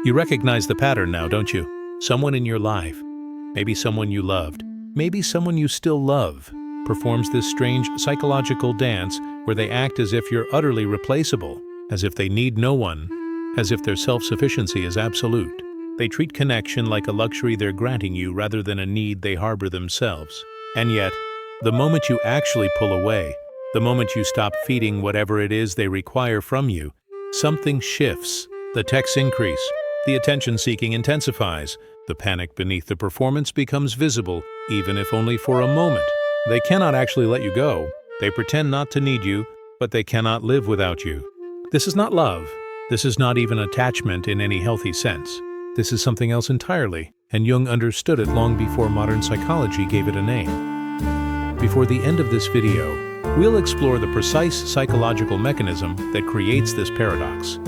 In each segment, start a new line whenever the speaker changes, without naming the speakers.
You recognize the pattern now, don't you? Someone in your life, maybe someone you loved, maybe someone you still love, performs this strange psychological dance where they act as if you're utterly replaceable, as if they need no one, as if their self-sufficiency is absolute. They treat connection like a luxury they're granting you rather than a need they harbor themselves. And yet, the moment you actually pull away, the moment you stop feeding whatever it is they require from you, something shifts. The texts increase, the attention-seeking intensifies, the panic beneath the performance becomes visible, even if only for a moment. They cannot actually let you go. They pretend not to need you, but they cannot live without you. This is not love. This is not even attachment in any healthy sense. This is something else entirely, and Jung understood it long before modern psychology gave it a name. Before the end of this video, we'll explore the precise psychological mechanism that creates this paradox.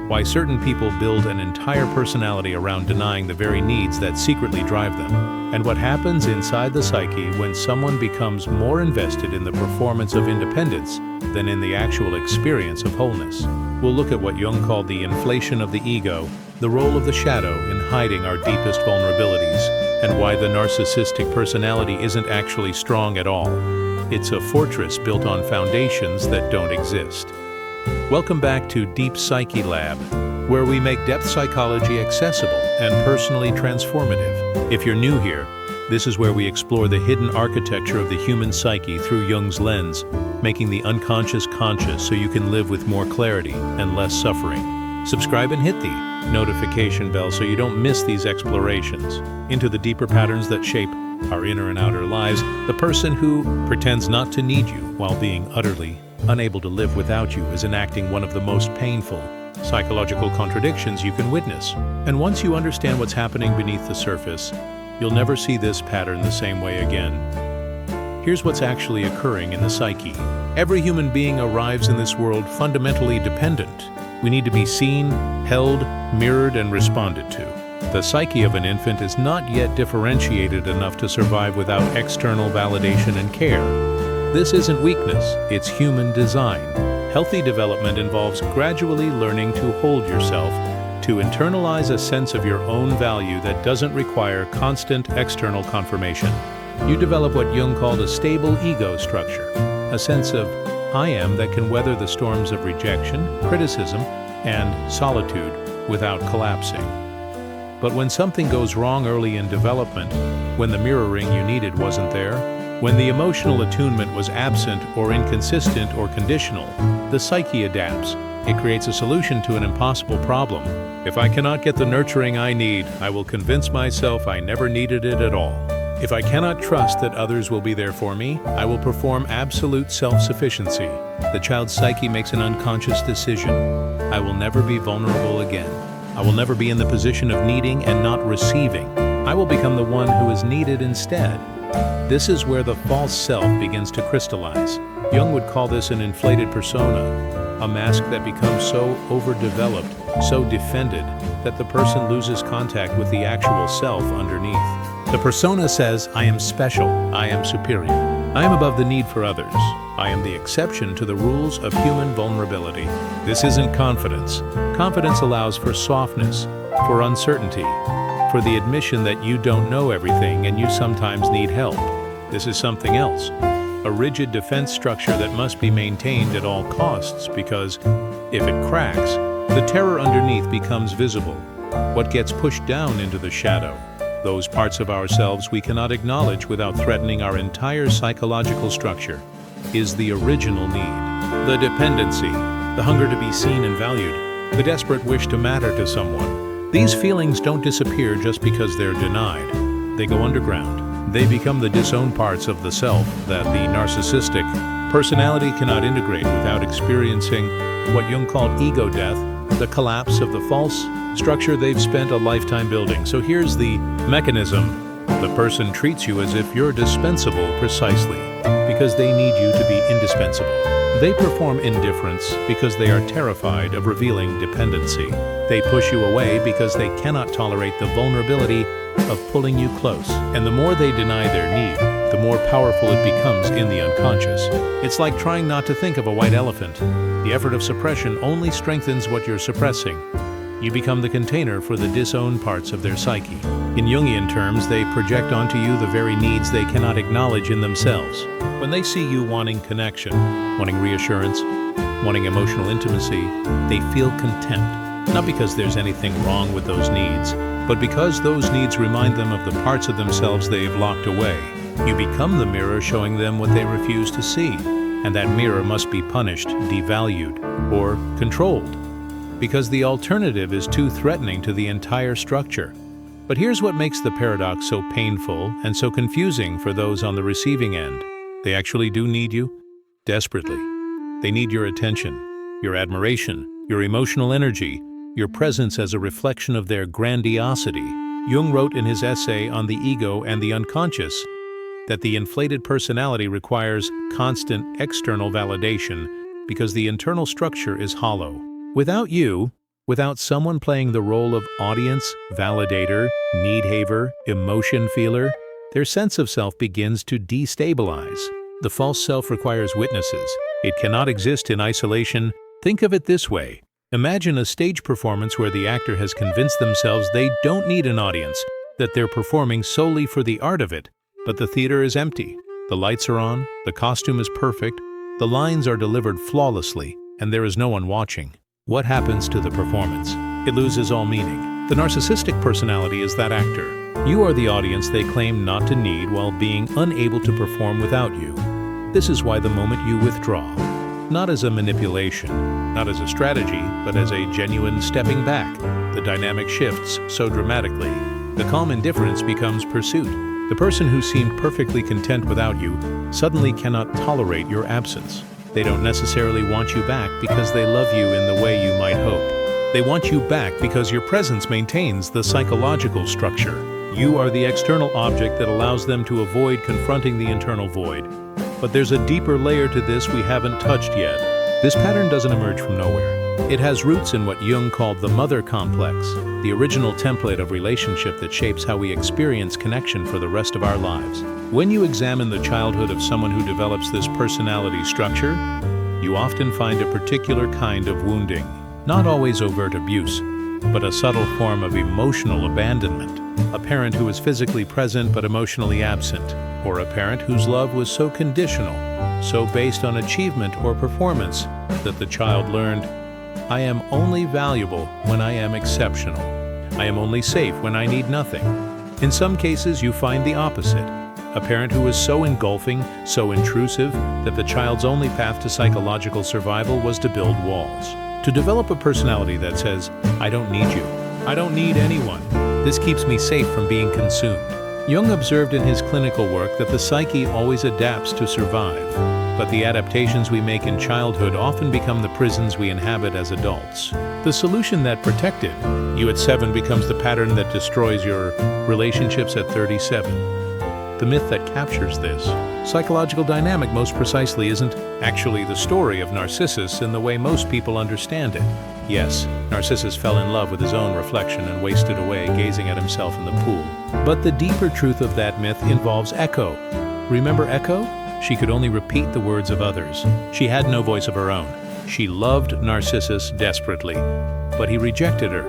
Why certain people build an entire personality around denying the very needs that secretly drive them, and what happens inside the psyche when someone becomes more invested in the performance of independence than in the actual experience of wholeness. We'll look at what Jung called the inflation of the ego, the role of the shadow in hiding our deepest vulnerabilities, and why the narcissistic personality isn't actually strong at all. It's a fortress built on foundations that don't exist. Welcome back to Deep Psyche Lab, where we make depth psychology accessible and personally transformative. If you're new here, this is where we explore the hidden architecture of the human psyche through Jung's lens, making the unconscious conscious so you can live with more clarity and less suffering. Subscribe and hit the notification bell so you don't miss these explorations into the deeper patterns that shape our inner and outer lives. The person who pretends not to need you while being utterly unable to live without you is enacting one of the most painful psychological contradictions you can witness. And once you understand what's happening beneath the surface, you'll never see this pattern the same way again. Here's what's actually occurring in the psyche. Every human being arrives in this world fundamentally dependent. We need to be seen, held, mirrored, and responded to. The psyche of an infant is not yet differentiated enough to survive without external validation and care. This isn't weakness, it's human design. Healthy development involves gradually learning to hold yourself, to internalize a sense of your own value that doesn't require constant external confirmation. You develop what Jung called a stable ego structure, a sense of I am that can weather the storms of rejection, criticism, and solitude without collapsing. But when something goes wrong early in development, when the mirroring you needed wasn't there, when the emotional attunement was absent or inconsistent or conditional, the psyche adapts. It creates a solution to an impossible problem. If I cannot get the nurturing I need, I will convince myself I never needed it at all. If I cannot trust that others will be there for me, I will perform absolute self-sufficiency. The child's psyche makes an unconscious decision. I will never be vulnerable again. I will never be in the position of needing and not receiving. I will become the one who is needed instead. This is where the false self begins to crystallize. Jung would call this an inflated persona, a mask that becomes so overdeveloped, so defended, that the person loses contact with the actual self underneath. The persona says, I am special, I am superior, I am above the need for others, I am the exception to the rules of human vulnerability. This isn't confidence. Confidence allows for softness, for uncertainty, for the admission that you don't know everything and you sometimes need help. This is something else, a rigid defense structure that must be maintained at all costs because, if it cracks, the terror underneath becomes visible. What gets pushed down into the shadow, those parts of ourselves we cannot acknowledge without threatening our entire psychological structure, is the original need. The dependency, the hunger to be seen and valued, the desperate wish to matter to someone. These feelings don't disappear just because they're denied. They go underground. They become the disowned parts of the self that the narcissistic personality cannot integrate without experiencing what Jung called ego death, the collapse of the false structure they've spent a lifetime building. So here's the mechanism. The person treats you as if you're dispensable precisely because they need you to be indispensable. They perform indifference because they are terrified of revealing dependency. They push you away because they cannot tolerate the vulnerability of pulling you close. And the more they deny their need, the more powerful it becomes in the unconscious. It's like trying not to think of a white elephant. The effort of suppression only strengthens what you're suppressing. You become the container for the disowned parts of their psyche. In Jungian terms, they project onto you the very needs they cannot acknowledge in themselves. When they see you wanting connection, wanting reassurance, wanting emotional intimacy, they feel contempt. Not because there's anything wrong with those needs, but because those needs remind them of the parts of themselves they've locked away. You become the mirror showing them what they refuse to see, and that mirror must be punished, devalued, or controlled, because the alternative is too threatening to the entire structure. But here's what makes the paradox so painful and so confusing for those on the receiving end. They actually do need you, desperately. They need your attention, your admiration, your emotional energy, your presence as a reflection of their grandiosity. Jung wrote in his essay on the ego and the unconscious that the inflated personality requires constant external validation because the internal structure is hollow. Without you, without someone playing the role of audience, validator, need-haver, emotion feeler, their sense of self begins to destabilize. The false self requires witnesses. It cannot exist in isolation. Think of it this way. Imagine a stage performance where the actor has convinced themselves they don't need an audience, that they're performing solely for the art of it. But the theater is empty. The lights are on, the costume is perfect, the lines are delivered flawlessly, and there is no one watching. What happens to the performance? It loses all meaning. The narcissistic personality is that actor. You are the audience they claim not to need while being unable to perform without you. This is why the moment you withdraw, not as a manipulation, not as a strategy, but as a genuine stepping back, the dynamic shifts so dramatically. The calm indifference becomes pursuit. The person who seemed perfectly content without you suddenly cannot tolerate your absence. They don't necessarily want you back because they love you in the way you might hope. They want you back because your presence maintains the psychological structure. You are the external object that allows them to avoid confronting the internal void. But there's a deeper layer to this we haven't touched yet. This pattern doesn't emerge from nowhere. It has roots in what Jung called the mother complex, the original template of relationship that shapes how we experience connection for the rest of our lives. When you examine the childhood of someone who develops this personality structure, you often find a particular kind of wounding. Not always overt abuse, but a subtle form of emotional abandonment. A parent who is physically present but emotionally absent, or a parent whose love was so conditional, so based on achievement or performance, that the child learned, I am only valuable when I am exceptional. I am only safe when I need nothing. In some cases, you find the opposite. A parent who was so engulfing, so intrusive, that the child's only path to psychological survival was to build walls. To develop a personality that says, I don't need you. I don't need anyone. This keeps me safe from being consumed. Jung observed in his clinical work that the psyche always adapts to survive, but the adaptations we make in childhood often become the prisons we inhabit as adults. The solution that protected you at 7 becomes the pattern that destroys your relationships at 37. The myth that captures this psychological dynamic most precisely isn't actually the story of Narcissus in the way most people understand it. Yes, Narcissus fell in love with his own reflection and wasted away gazing at himself in the pool. But the deeper truth of that myth involves Echo. Remember Echo? She could only repeat the words of others. She had no voice of her own. She loved Narcissus desperately, but he rejected her,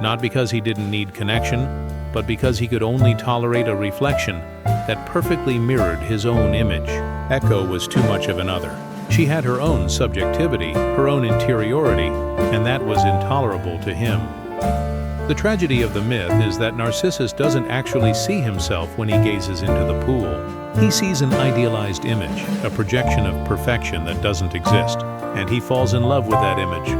not because he didn't need connection, but because he could only tolerate a reflection that perfectly mirrored his own image. Echo was too much of another. She had her own subjectivity, her own interiority, and that was intolerable to him. The tragedy of the myth is that Narcissus doesn't actually see himself when he gazes into the pool. He sees an idealized image, a projection of perfection that doesn't exist, and he falls in love with that image,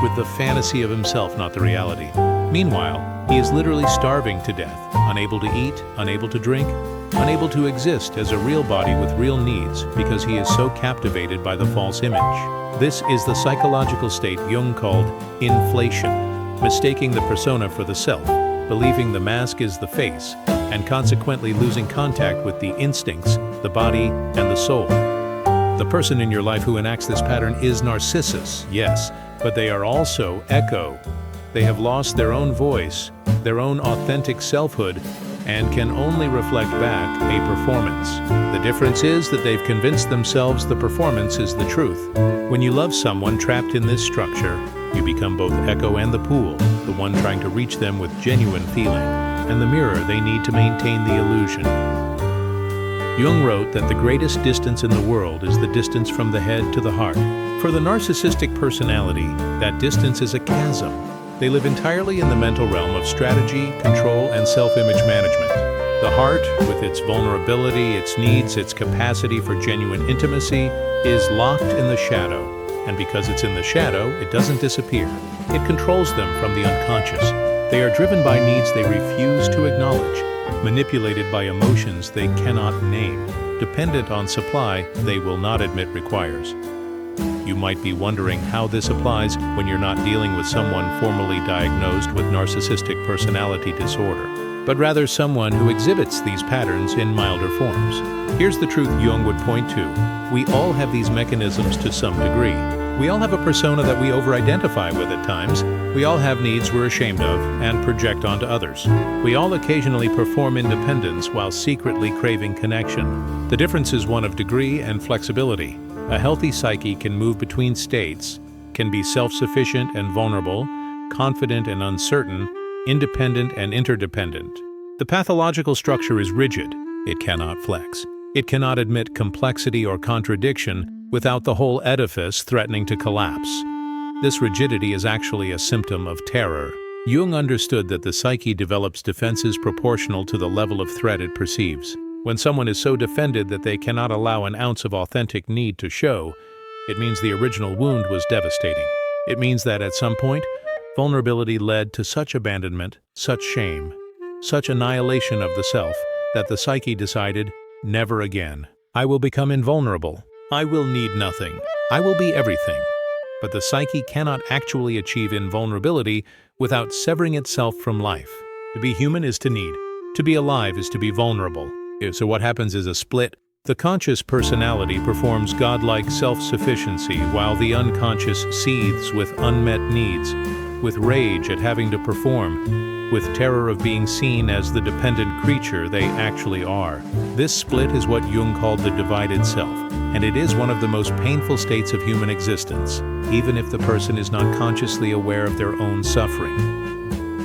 with the fantasy of himself, not the reality. Meanwhile, he is literally starving to death, unable to eat, unable to drink, unable to exist as a real body with real needs because he is so captivated by the false image. This is the psychological state Jung called inflation, mistaking the persona for the self, believing the mask is the face, and consequently losing contact with the instincts, the body, and the soul. The person in your life who enacts this pattern is Narcissus, yes, but they are also Echo. They have lost their own voice, their own authentic selfhood, and can only reflect back a performance. The difference is that they've convinced themselves the performance is the truth. When you love someone trapped in this structure, you become both Echo and the pool. the one trying to reach them with genuine feeling, and the mirror they need to maintain the illusion. Jung wrote that the greatest distance in the world is the distance from the head to the heart. For the narcissistic personality, that distance is a chasm. They live entirely in the mental realm of strategy, control, and self-image management. The heart, with its vulnerability, its needs, its capacity for genuine intimacy, is locked in the shadow. And because it's in the shadow, it doesn't disappear. It controls them from the unconscious. They are driven by needs they refuse to acknowledge, manipulated by emotions they cannot name, dependent on supply they will not admit requires. You might be wondering how this applies when you're not dealing with someone formally diagnosed with narcissistic personality disorder, but rather someone who exhibits these patterns in milder forms. Here's the truth Jung would point to. We all have these mechanisms to some degree. We all have a persona that we over-identify with at times. We all have needs we're ashamed of and project onto others. We all occasionally perform independence while secretly craving connection. The difference is one of degree and flexibility. A healthy psyche can move between states, can be self-sufficient and vulnerable, confident and uncertain, independent and interdependent. The pathological structure is rigid. It cannot flex. It cannot admit complexity or contradiction without the whole edifice threatening to collapse. This rigidity is actually a symptom of terror. Jung understood that the psyche develops defenses proportional to the level of threat it perceives. When someone is so defended that they cannot allow an ounce of authentic need to show, it means the original wound was devastating. It means that at some point, vulnerability led to such abandonment, such shame, such annihilation of the self, that the psyche decided, never again. I will become invulnerable. I will need nothing. I will be everything. But the psyche cannot actually achieve invulnerability without severing itself from life. To be human is to need. To be alive is to be vulnerable. So what happens is a split. The conscious personality performs godlike self-sufficiency while the unconscious seethes with unmet needs, with rage at having to perform, with terror of being seen as the dependent creature they actually are. This split is what Jung called the divided self, and it is one of the most painful states of human existence, even if the person is not consciously aware of their own suffering.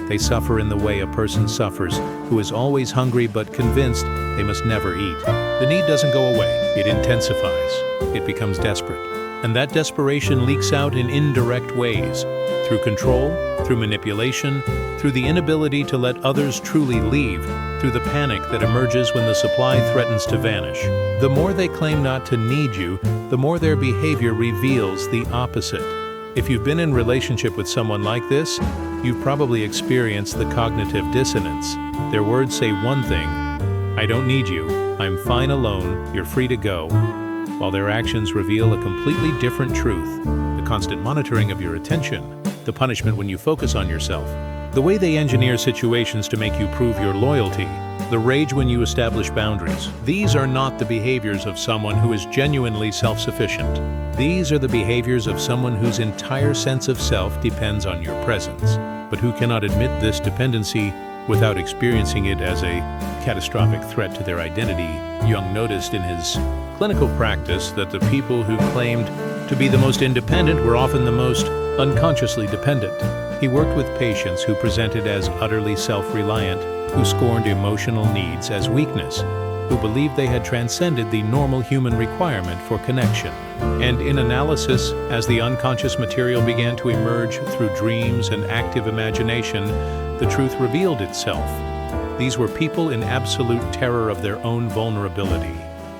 They suffer in the way a person suffers who is always hungry but convinced they must never eat. The need doesn't go away, it intensifies, it becomes desperate. And that desperation leaks out in indirect ways, through control, through manipulation, through the inability to let others truly leave, through the panic that emerges when the supply threatens to vanish. The more they claim not to need you, the more their behavior reveals the opposite. If you've been in relationship with someone like this, you've probably experienced the cognitive dissonance. Their words say one thing, I don't need you, I'm fine alone, you're free to go, while their actions reveal a completely different truth. The constant monitoring of your attention, the punishment when you focus on yourself, the way they engineer situations to make you prove your loyalty, the rage when you establish boundaries. These are not the behaviors of someone who is genuinely self-sufficient. These are the behaviors of someone whose entire sense of self depends on your presence, but who cannot admit this dependency without experiencing it as a catastrophic threat to their identity. Jung noticed in his clinical practice that the people who claimed to be the most independent were often the most unconsciously dependent. He worked with patients who presented as utterly self-reliant, who scorned emotional needs as weakness, who believed they had transcended the normal human requirement for connection. And in analysis, as the unconscious material began to emerge through dreams and active imagination, the truth revealed itself. These were people in absolute terror of their own vulnerability.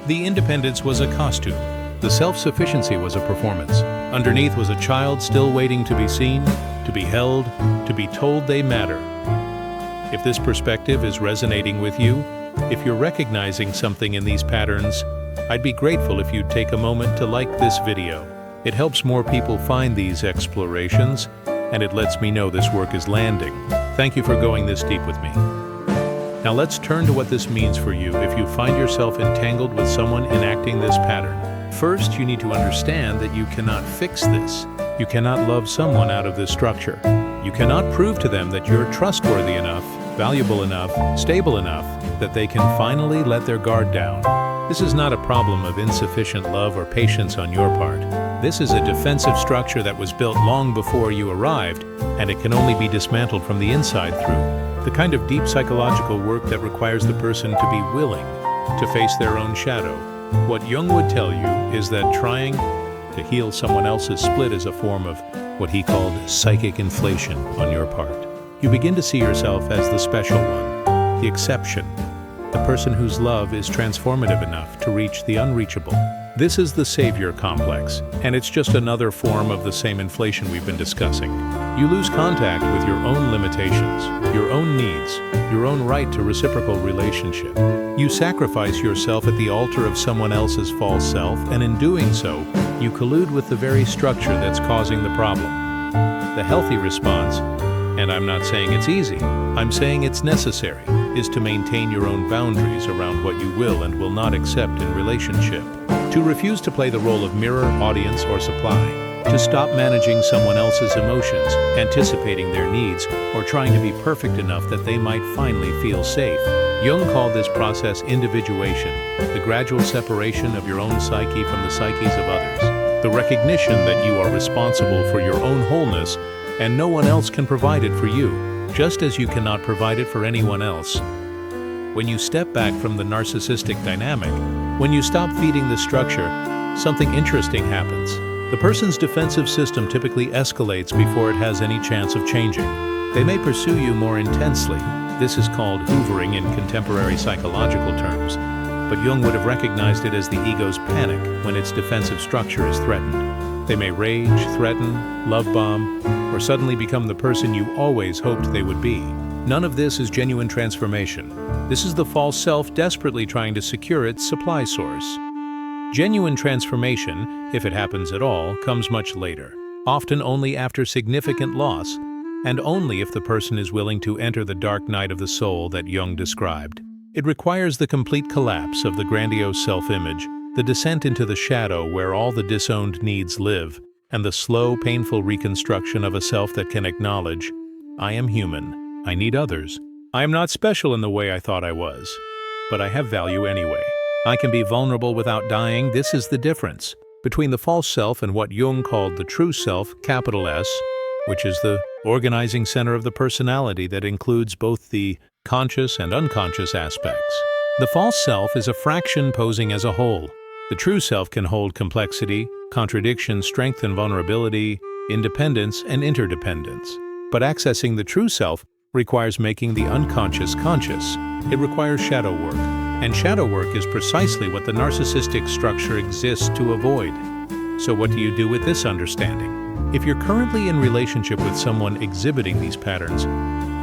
The independence was a costume. The self-sufficiency was a performance. Underneath was a child still waiting to be seen, to be held, to be told they matter. If this perspective is resonating with you, if you're recognizing something in these patterns, I'd be grateful if you'd take a moment to like this video. It helps more people find these explorations, and it lets me know this work is landing. Thank you for going this deep with me. Now let's turn to what this means for you if you find yourself entangled with someone enacting this pattern. First, you need to understand that you cannot fix this. You cannot love someone out of this structure. You cannot prove to them that you're trustworthy enough, valuable enough, stable enough, that they can finally let their guard down. This is not a problem of insufficient love or patience on your part. This is a defensive structure that was built long before you arrived, and it can only be dismantled from the inside through the kind of deep psychological work that requires the person to be willing to face their own shadow. What Jung would tell you is that trying to heal someone else's split is a form of what he called psychic inflation on your part. You begin to see yourself as the special one, the exception, the person whose love is transformative enough to reach the unreachable. This is the savior complex, and it's just another form of the same inflation we've been discussing. You lose contact with your own limitations, your own needs, your own right to reciprocal relationship. You sacrifice yourself at the altar of someone else's false self, and in doing so, you collude with the very structure that's causing the problem. The healthy response, and I'm not saying it's easy, I'm saying it's necessary, is to maintain your own boundaries around what you will and will not accept in relationship. To refuse to play the role of mirror, audience, or supply. To stop managing someone else's emotions, anticipating their needs, or trying to be perfect enough that they might finally feel safe. Jung called this process individuation, the gradual separation of your own psyche from the psyches of others. The recognition that you are responsible for your own wholeness and no one else can provide it for you, just as you cannot provide it for anyone else. When you step back from the narcissistic dynamic, when you stop feeding the structure, something interesting happens. The person's defensive system typically escalates before it has any chance of changing. They may pursue you more intensely. This is called hoovering in contemporary psychological terms, but Jung would have recognized it as the ego's panic when its defensive structure is threatened. They may rage, threaten, love bomb, or suddenly become the person you always hoped they would be. None of this is genuine transformation. This is the false self desperately trying to secure its supply source. Genuine transformation, if it happens at all, comes much later, often only after significant loss, and only if the person is willing to enter the dark night of the soul that Jung described. It requires the complete collapse of the grandiose self-image, the descent into the shadow where all the disowned needs live, and the slow, painful reconstruction of a self that can acknowledge, I am human, I need others, I am not special in the way I thought I was, but I have value anyway. I can be vulnerable without dying. This is the difference between the false self and what Jung called the true self, capital S, which is the organizing center of the personality that includes both the conscious and unconscious aspects. The false self is a fraction posing as a whole. The true self can hold complexity, contradiction, strength and vulnerability, independence and interdependence. But accessing the true self requires making the unconscious conscious. It requires shadow work. And shadow work is precisely what the narcissistic structure exists to avoid. So what do you do with this understanding? If you're currently in relationship with someone exhibiting these patterns,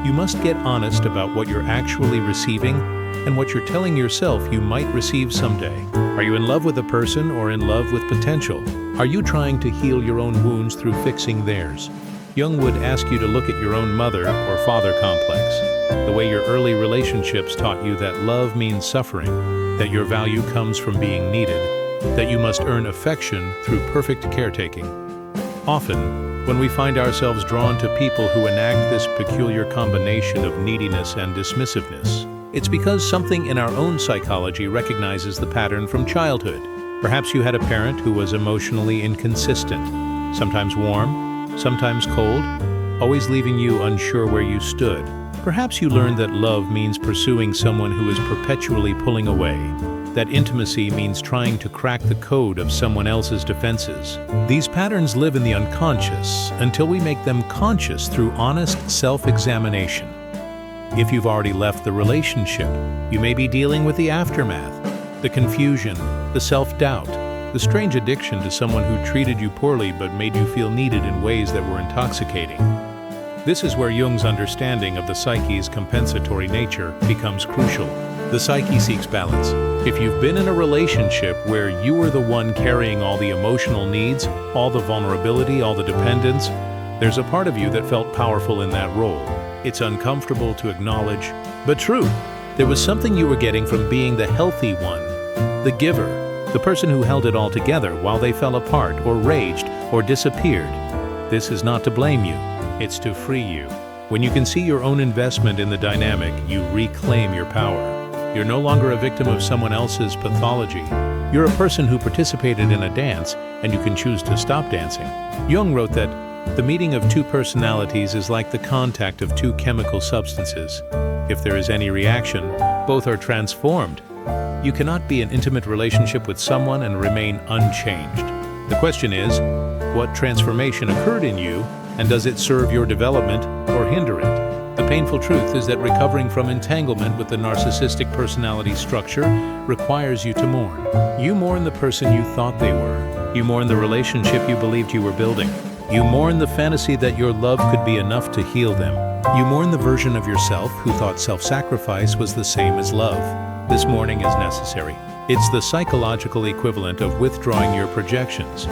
you must get honest about what you're actually receiving and what you're telling yourself you might receive someday. Are you in love with a person or in love with potential? Are you trying to heal your own wounds through fixing theirs? Jung would ask you to look at your own mother or father complex, the way your early relationships taught you that love means suffering, that your value comes from being needed, that you must earn affection through perfect caretaking. Often, when we find ourselves drawn to people who enact this peculiar combination of neediness and dismissiveness, it's because something in our own psychology recognizes the pattern from childhood. Perhaps you had a parent who was emotionally inconsistent, sometimes warm, sometimes cold, always leaving you unsure where you stood. Perhaps you learned that love means pursuing someone who is perpetually pulling away, that intimacy means trying to crack the code of someone else's defenses. These patterns live in the unconscious until we make them conscious through honest self-examination. If you've already left the relationship, you may be dealing with the aftermath, the confusion, the self-doubt, the strange addiction to someone who treated you poorly but made you feel needed in ways that were intoxicating. This is where Jung's understanding of the psyche's compensatory nature becomes crucial. The psyche seeks balance. If you've been in a relationship where you were the one carrying all the emotional needs, all the vulnerability, all the dependence, there's a part of you that felt powerful in that role. It's uncomfortable to acknowledge, but true. There was something you were getting from being the healthy one, the giver, the person who held it all together while they fell apart or raged or disappeared. This is not to blame you, it's to free you. When you can see your own investment in the dynamic, you reclaim your power. You're no longer a victim of someone else's pathology. You're a person who participated in a dance, and you can choose to stop dancing. Jung wrote that the meeting of two personalities is like the contact of two chemical substances. If there is any reaction, both are transformed. You cannot be in an intimate relationship with someone and remain unchanged. The question is, what transformation occurred in you, and does it serve your development or hinder it? The painful truth is that recovering from entanglement with the narcissistic personality structure requires you to mourn. You mourn the person you thought they were. You mourn the relationship you believed you were building. You mourn the fantasy that your love could be enough to heal them. You mourn the version of yourself who thought self-sacrifice was the same as love. This mourning is necessary. It's the psychological equivalent of withdrawing your projections,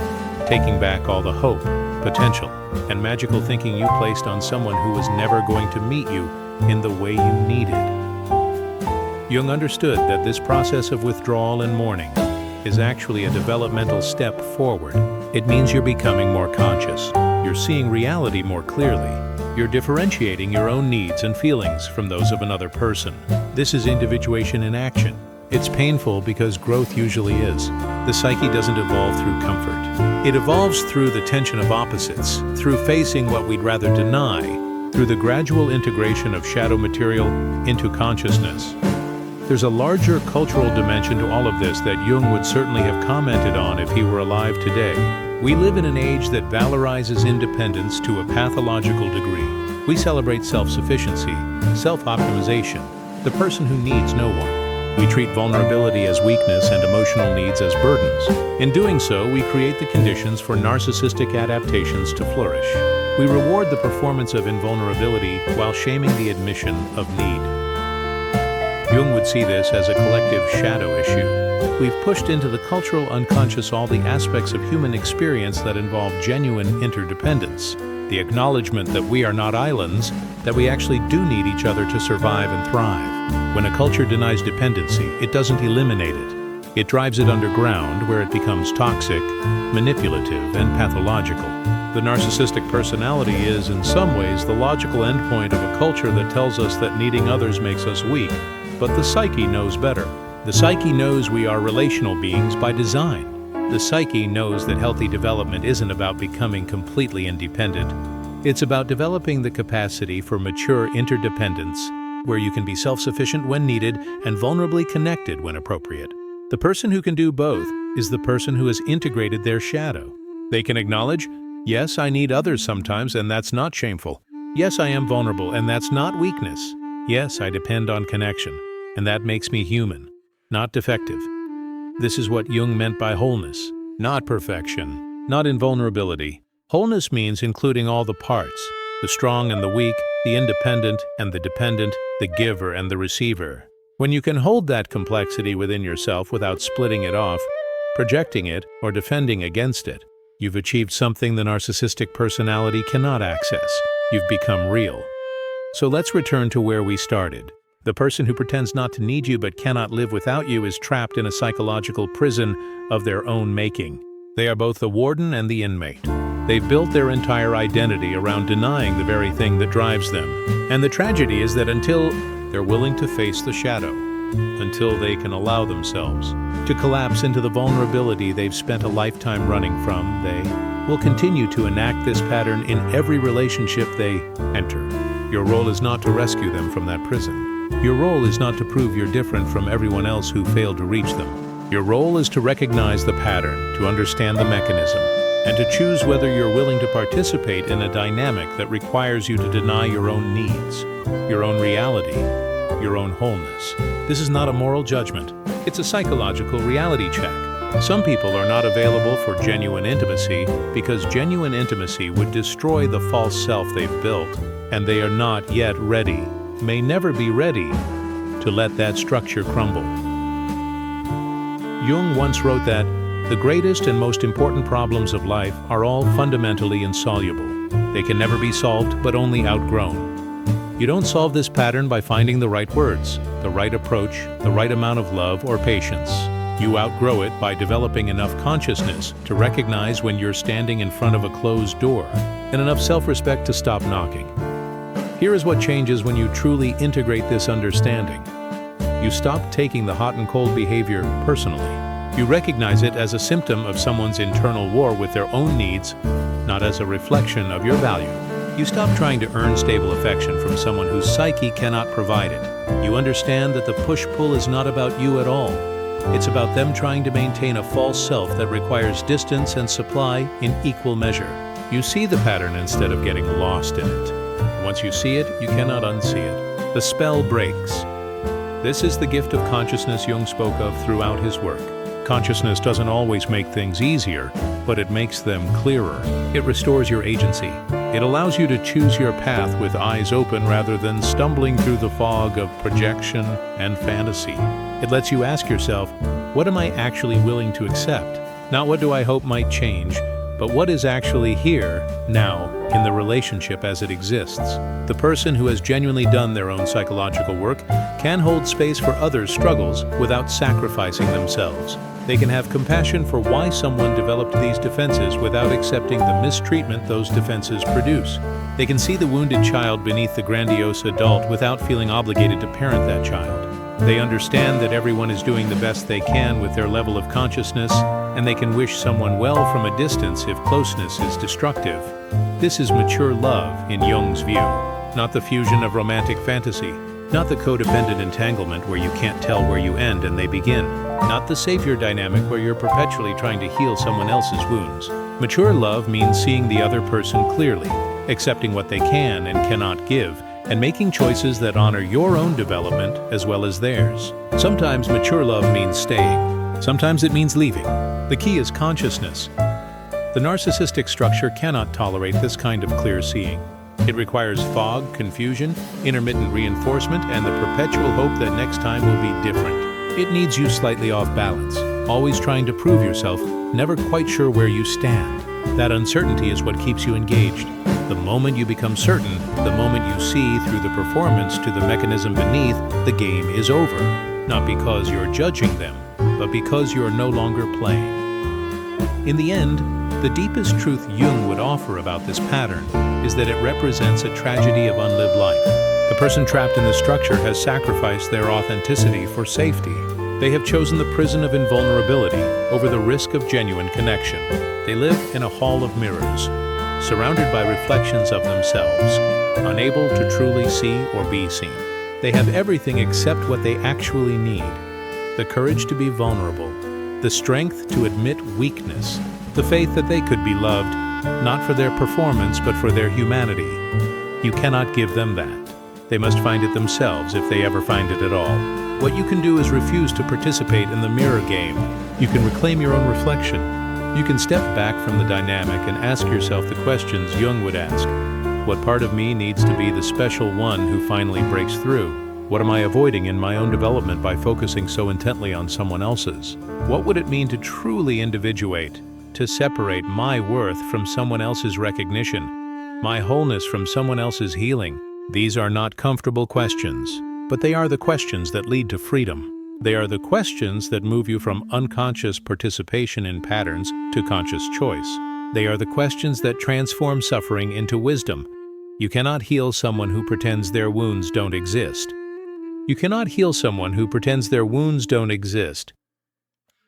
taking back all the hope, potential, and magical thinking you placed on someone who was never going to meet you in the way you needed. Jung understood that this process of withdrawal and mourning is actually a developmental step forward. It means you're becoming more conscious. You're seeing reality more clearly. You're differentiating your own needs and feelings from those of another person. This is individuation in action. It's painful because growth usually is. The psyche doesn't evolve through comfort. It evolves through the tension of opposites, through facing what we'd rather deny, through the gradual integration of shadow material into consciousness. There's a larger cultural dimension to all of this that Jung would certainly have commented on if he were alive today. We live in an age that valorizes independence to a pathological degree. We celebrate self-sufficiency, self-optimization, the person who needs no one. We treat vulnerability as weakness and emotional needs as burdens. In doing so, we create the conditions for narcissistic adaptations to flourish. We reward the performance of invulnerability while shaming the admission of need. Jung would see this as a collective shadow issue. We've pushed into the cultural unconscious all the aspects of human experience that involve genuine interdependence. The acknowledgement that we are not islands, that we actually do need each other to survive and thrive. When a culture denies dependency, it doesn't eliminate it. It drives it underground where it becomes toxic, manipulative, and pathological. The narcissistic personality is, in some ways, the logical endpoint of a culture that tells us that needing others makes us weak. But the psyche knows better. The psyche knows we are relational beings by design. The psyche knows that healthy development isn't about becoming completely independent. It's about developing the capacity for mature interdependence, where you can be self-sufficient when needed and vulnerably connected when appropriate. The person who can do both is the person who has integrated their shadow. They can acknowledge, yes, I need others sometimes, and that's not shameful. Yes, I am vulnerable, and that's not weakness. Yes, I depend on connection, and that makes me human, not defective. This is what Jung meant by wholeness, not perfection, not invulnerability. Wholeness means including all the parts, the strong and the weak, the independent and the dependent, the giver and the receiver. When you can hold that complexity within yourself without splitting it off, projecting it, or defending against it, you've achieved something the narcissistic personality cannot access. You've become real. So let's return to where we started. The person who pretends not to need you but cannot live without you is trapped in a psychological prison of their own making. They are both the warden and the inmate. They've built their entire identity around denying the very thing that drives them. And the tragedy is that until they're willing to face the shadow, until they can allow themselves to collapse into the vulnerability they've spent a lifetime running from, they will continue to enact this pattern in every relationship they enter. Your role is not to rescue them from that prison. Your role is not to prove you're different from everyone else who failed to reach them. Your role is to recognize the pattern, to understand the mechanism, and to choose whether you're willing to participate in a dynamic that requires you to deny your own needs, your own reality, your own wholeness. This is not a moral judgment. It's a psychological reality check. Some people are not available for genuine intimacy because genuine intimacy would destroy the false self they've built, and they are not yet ready, may never be ready, to let that structure crumble. Jung once wrote that the greatest and most important problems of life are all fundamentally insoluble. They can never be solved, but only outgrown. You don't solve this pattern by finding the right words, the right approach, the right amount of love or patience. You outgrow it by developing enough consciousness to recognize when you're standing in front of a closed door, and enough self-respect to stop knocking. Here is what changes when you truly integrate this understanding. You stop taking the hot and cold behavior personally. You recognize it as a symptom of someone's internal war with their own needs, not as a reflection of your value. You stop trying to earn stable affection from someone whose psyche cannot provide it. You understand that the push-pull is not about you at all. It's about them trying to maintain a false self that requires distance and supply in equal measure. You see the pattern instead of getting lost in it. Once you see it, you cannot unsee it. The spell breaks. This is the gift of consciousness Jung spoke of throughout his work. Consciousness doesn't always make things easier, but it makes them clearer. It restores your agency. It allows you to choose your path with eyes open rather than stumbling through the fog of projection and fantasy. It lets you ask yourself, what am I actually willing to accept? Not what do I hope might change, but what is actually here, now, in the relationship as it exists. The person who has genuinely done their own psychological work can hold space for others' struggles without sacrificing themselves. They can have compassion for why someone developed these defenses without accepting the mistreatment those defenses produce. They can see the wounded child beneath the grandiose adult without feeling obligated to parent that child. They understand that everyone is doing the best they can with their level of consciousness, and they can wish someone well from a distance if closeness is destructive. This is mature love in Jung's view, not the fusion of romantic fantasy, not the codependent entanglement where you can't tell where you end and they begin, not the savior dynamic where you're perpetually trying to heal someone else's wounds. Mature love means seeing the other person clearly, accepting what they can and cannot give, and making choices that honor your own development as well as theirs. Sometimes mature love means staying. Sometimes it means leaving. The key is consciousness. The narcissistic structure cannot tolerate this kind of clear seeing. It requires fog, confusion, intermittent reinforcement, and the perpetual hope that next time will be different. It needs you slightly off balance, always trying to prove yourself, never quite sure where you stand. That uncertainty is what keeps you engaged. The moment you become certain, the moment you see through the performance to the mechanism beneath, the game is over. Not because you're judging them, but because you're no longer playing. In the end, the deepest truth Jung would offer about this pattern is that it represents a tragedy of unlived life. The person trapped in the structure has sacrificed their authenticity for safety. They have chosen the prison of invulnerability over the risk of genuine connection. They live in a hall of mirrors, surrounded by reflections of themselves, unable to truly see or be seen. They have everything except what they actually need: the courage to be vulnerable, the strength to admit weakness, the faith that they could be loved, not for their performance but for their humanity. You cannot give them that. They must find it themselves if they ever find it at all. What you can do is refuse to participate in the mirror game. You can reclaim your own reflection. You can step back from the dynamic and ask yourself the questions Jung would ask. What part of me needs to be the special one who finally breaks through? What am I avoiding in my own development by focusing so intently on someone else's? What would it mean to truly individuate, to separate my worth from someone else's recognition, my wholeness from someone else's healing? These are not comfortable questions, but they are the questions that lead to freedom. They are the questions that move you from unconscious participation in patterns to conscious choice. They are the questions that transform suffering into wisdom. You cannot heal someone who pretends their wounds don't exist. You cannot heal someone who pretends their wounds don't exist.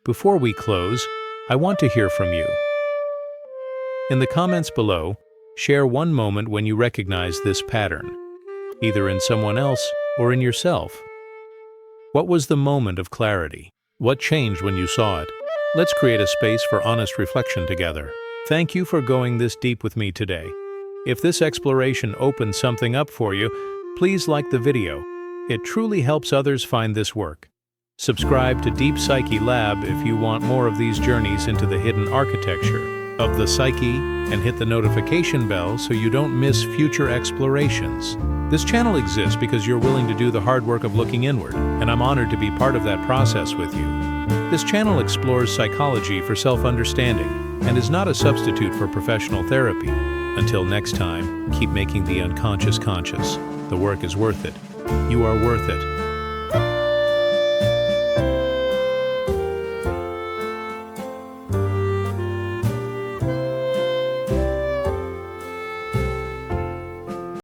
Before we close, I want to hear from you. In the comments below, share one moment when you recognize this pattern, either in someone else or in yourself. What was the moment of clarity? What changed when you saw it? Let's create a space for honest reflection together. Thank you for going this deep with me today. If this exploration opened something up for you, please like the video. It truly helps others find this work. Subscribe to Deep Psyche Lab if you want more of these journeys into the hidden architecture of the psyche, and hit the notification bell so you don't miss future explorations. This channel exists because you're willing to do the hard work of looking inward, and I'm honored to be part of that process with you. This channel explores psychology for self-understanding and is not a substitute for professional therapy. Until next time, keep making the unconscious conscious. The work is worth it. You are worth it.